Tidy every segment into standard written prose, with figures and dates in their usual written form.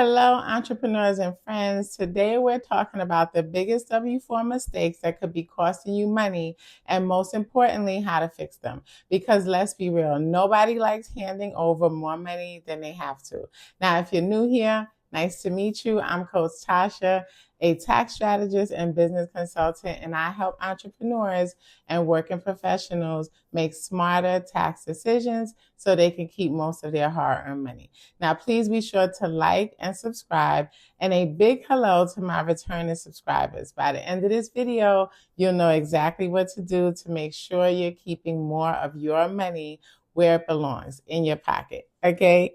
Hello, entrepreneurs and friends. Today we're talking about the biggest W-4 mistakes that could be costing you money and most importantly, how to fix them. Because let's be real, nobody likes handing over more money than they have to. Now, if you're new here, nice to meet you. I'm Coach Tasha, a tax strategist and business consultant, and I help entrepreneurs and working professionals make smarter tax decisions so they can keep most of their hard-earned money. Now, please be sure to like and subscribe, and a big hello to my returning subscribers. By the end of this video, you'll know exactly what to do to make sure you're keeping more of your money where it belongs, in your pocket, okay?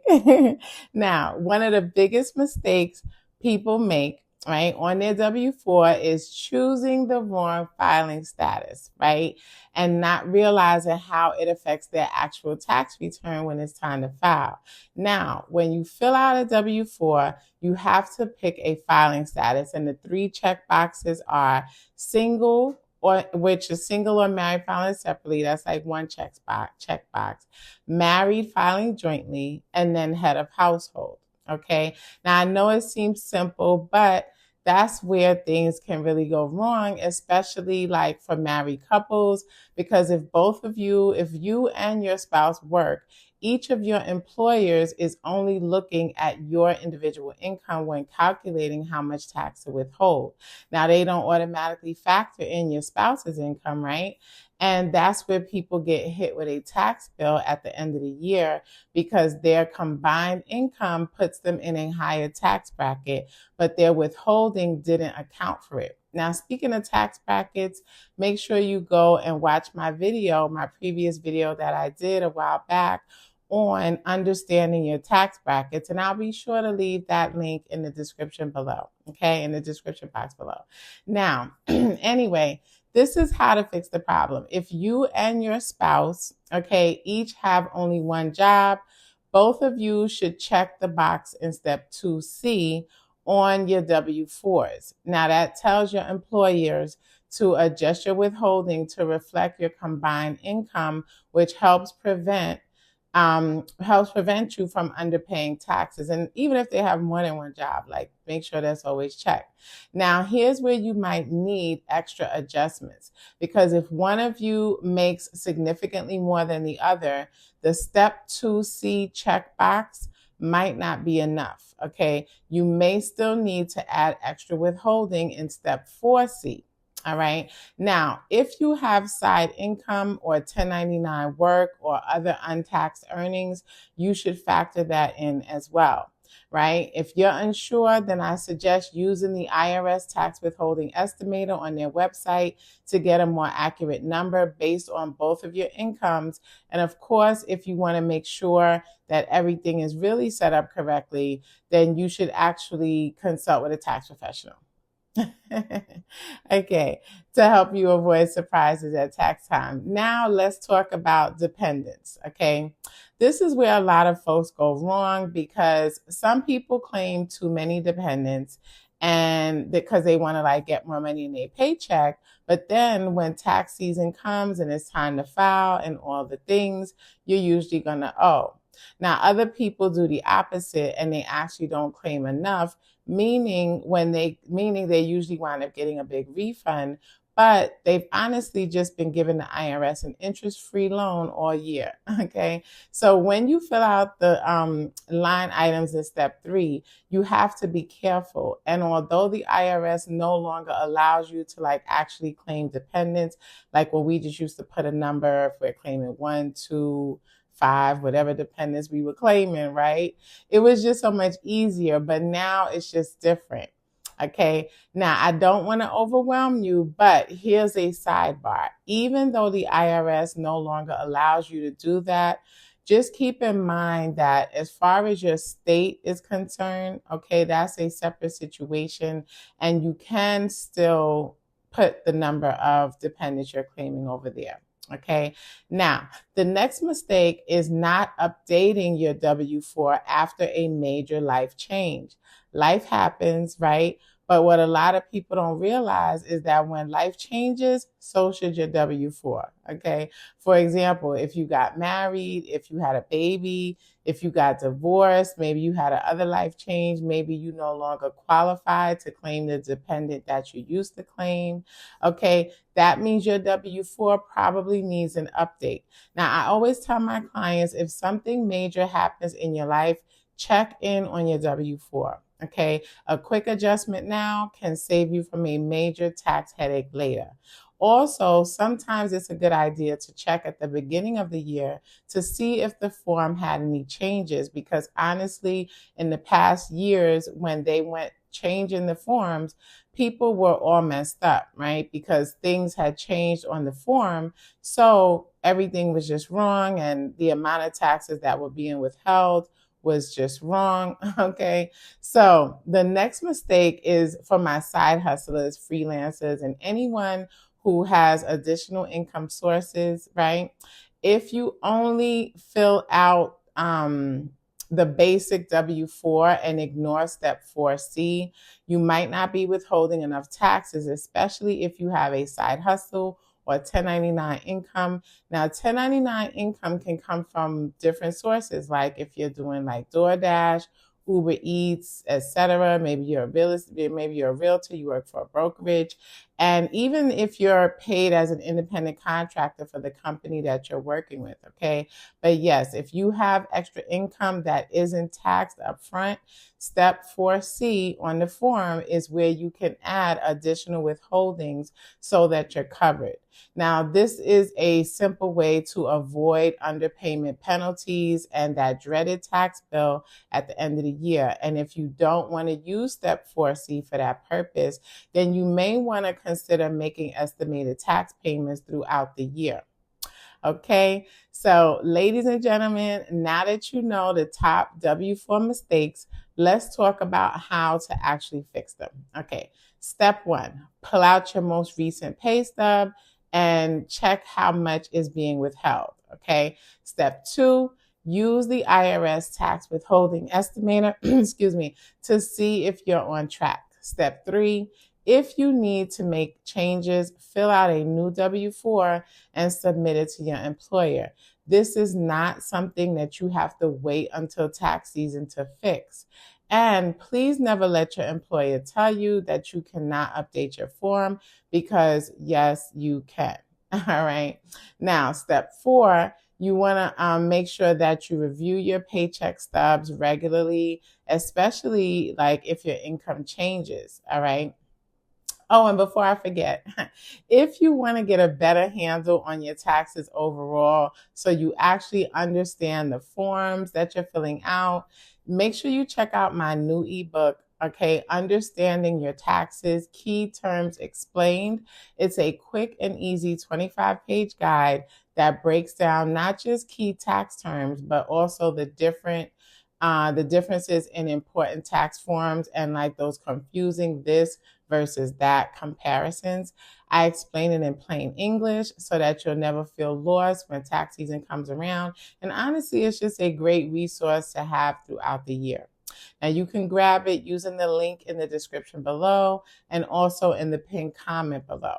Now, one of the biggest mistakes people make, right, on their W-4 is choosing the wrong filing status, right? And not realizing how it affects their actual tax return when it's time to file. Now, when you fill out a W-4, you have to pick a filing status, and the 3 check boxes are single, which is single or married filing separately. That's like one check box. Married filing jointly, and then head of household. Okay. Now I know it seems simple, but that's where things can really go wrong, especially like for married couples, because if you and your spouse work, each of your employers is only looking at your individual income when calculating how much tax to withhold. Now, they don't automatically factor in your spouse's income, right? And that's where people get hit with a tax bill at the end of the year because their combined income puts them in a higher tax bracket, but their withholding didn't account for it. Now, speaking of tax brackets, make sure you go and watch my previous video that I did a while back on understanding your tax brackets. And I'll be sure to leave that link in the description below, okay, in the description box below. Now, anyway, this is how to fix the problem. If you and your spouse, okay, each have only one job, both of you should check the box in step 2C on your W-4s. Now that tells your employers to adjust your withholding to reflect your combined income, which helps prevent you from underpaying taxes. And even if they have more than one job, like make sure that's always checked. Now, here's where you might need extra adjustments, because if one of you makes significantly more than the other, the step 2C checkbox might not be enough, okay? You may still need to add extra withholding in step 4C. All right. Now, if you have side income or 1099 work or other untaxed earnings, you should factor that in as well, right? If you're unsure, then I suggest using the IRS tax withholding estimator on their website to get a more accurate number based on both of your incomes. And of course, if you want to make sure that everything is really set up correctly, then you should actually consult with a tax professional. Okay, to help you avoid surprises at tax time. Now let's talk about dependents, okay? This is where a lot of folks go wrong because some people claim too many dependents and because they want to like get more money in their paycheck, but then when tax season comes and it's time to file and all the things, you're usually going to owe. Now, other people do the opposite and they actually don't claim enough, meaning they usually wind up getting a big refund, but they've honestly just been giving the IRS an interest-free loan all year, okay? So when you fill out the line items in step 3, you have to be careful. And although the IRS no longer allows you to like actually claim dependents, like when we just used to put a number if we're claiming 1, 2, 5, whatever dependents we were claiming, right? It was just so much easier, but now it's just different. Okay. Now I don't want to overwhelm you, but here's a sidebar. Even though the IRS no longer allows you to do that, just keep in mind that as far as your state is concerned, okay, that's a separate situation and you can still put the number of dependents you're claiming over there. Okay. Now, the next mistake is not updating your W-4 after a major life change. Life happens, right? But what a lot of people don't realize is that when life changes, so should your W-4, okay? For example, if you got married, if you had a baby, if you got divorced, maybe you had another life change, maybe you no longer qualify to claim the dependent that you used to claim, okay? That means your W-4 probably needs an update. Now, I always tell my clients, if something major happens in your life, check in on your W-4, okay? A quick adjustment now can save you from a major tax headache later. Also, sometimes it's a good idea to check at the beginning of the year to see if the form had any changes, because honestly, in the past years, when they went changing the forms, people were all messed up, right? Because things had changed on the form. So everything was just wrong, and the amount of taxes that were being withheld was just wrong. Okay. So the next mistake is for my side hustlers, freelancers, and anyone who has additional income sources, right? If you only fill out the basic W-4 and ignore step 4C, you might not be withholding enough taxes, especially if you have a side hustle or 1099 income. Now, 1099 income can come from different sources, like if you're doing like DoorDash, Uber Eats, etc. Maybe you're a realtor, you work for a brokerage. And even if you're paid as an independent contractor for the company that you're working with, okay? But yes, if you have extra income that isn't taxed up front, step 4C on the form is where you can add additional withholdings so that you're covered. Now, this is a simple way to avoid underpayment penalties and that dreaded tax bill at the end of the year. And if you don't want to use step 4C for that purpose, then you may want to consider making estimated tax payments throughout the year. Okay, so ladies and gentlemen, now that you know the top W-4 mistakes, let's talk about how to actually fix them. Okay, step 1, pull out your most recent pay stub and check how much is being withheld. Okay, step 2, use the IRS tax withholding estimator, excuse me, to see if you're on track. Step 3, if you need to make changes, fill out a new W-4 and submit it to your employer. This is not something that you have to wait until tax season to fix. And please never let your employer tell you that you cannot update your form, because yes, you can. All right. Now, step 4, you want to make sure that you review your paycheck stubs regularly, especially like if your income changes. All right. Oh, and before I forget, if you want to get a better handle on your taxes overall, so you actually understand the forms that you're filling out, make sure you check out my new ebook, okay, Understanding Your Taxes, Key Terms Explained. It's a quick and easy 25-page guide that breaks down not just key tax terms, but also the differences in important tax forms and like those confusing this versus that comparisons. I explain it in plain English so that you'll never feel lost when tax season comes around. And honestly, it's just a great resource to have throughout the year. Now, you can grab it using the link in the description below and also in the pinned comment below.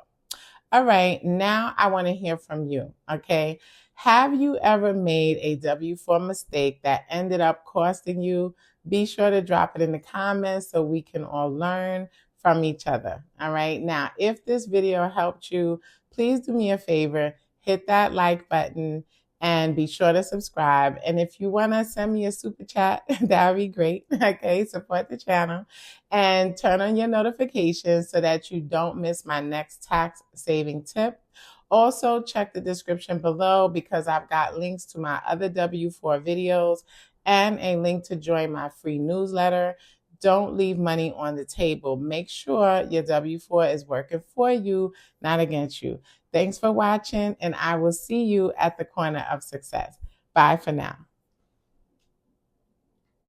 All right, now I want to hear from you, okay? Have you ever made a W-4 mistake that ended up costing you? Be sure to drop it in the comments so we can all learn from each other. All right. Now, if this video helped you, please do me a favor, hit that like button and be sure to subscribe. And if you want to send me a super chat, that would be great. Okay. Support the channel and turn on your notifications so that you don't miss my next tax saving tip. Also, check the description below because I've got links to my other W-4 videos and a link to join my free newsletter. Don't leave money on the table. Make sure your W-4 is working for you, not against you. Thanks for watching, and I will see you at the corner of success. Bye for now.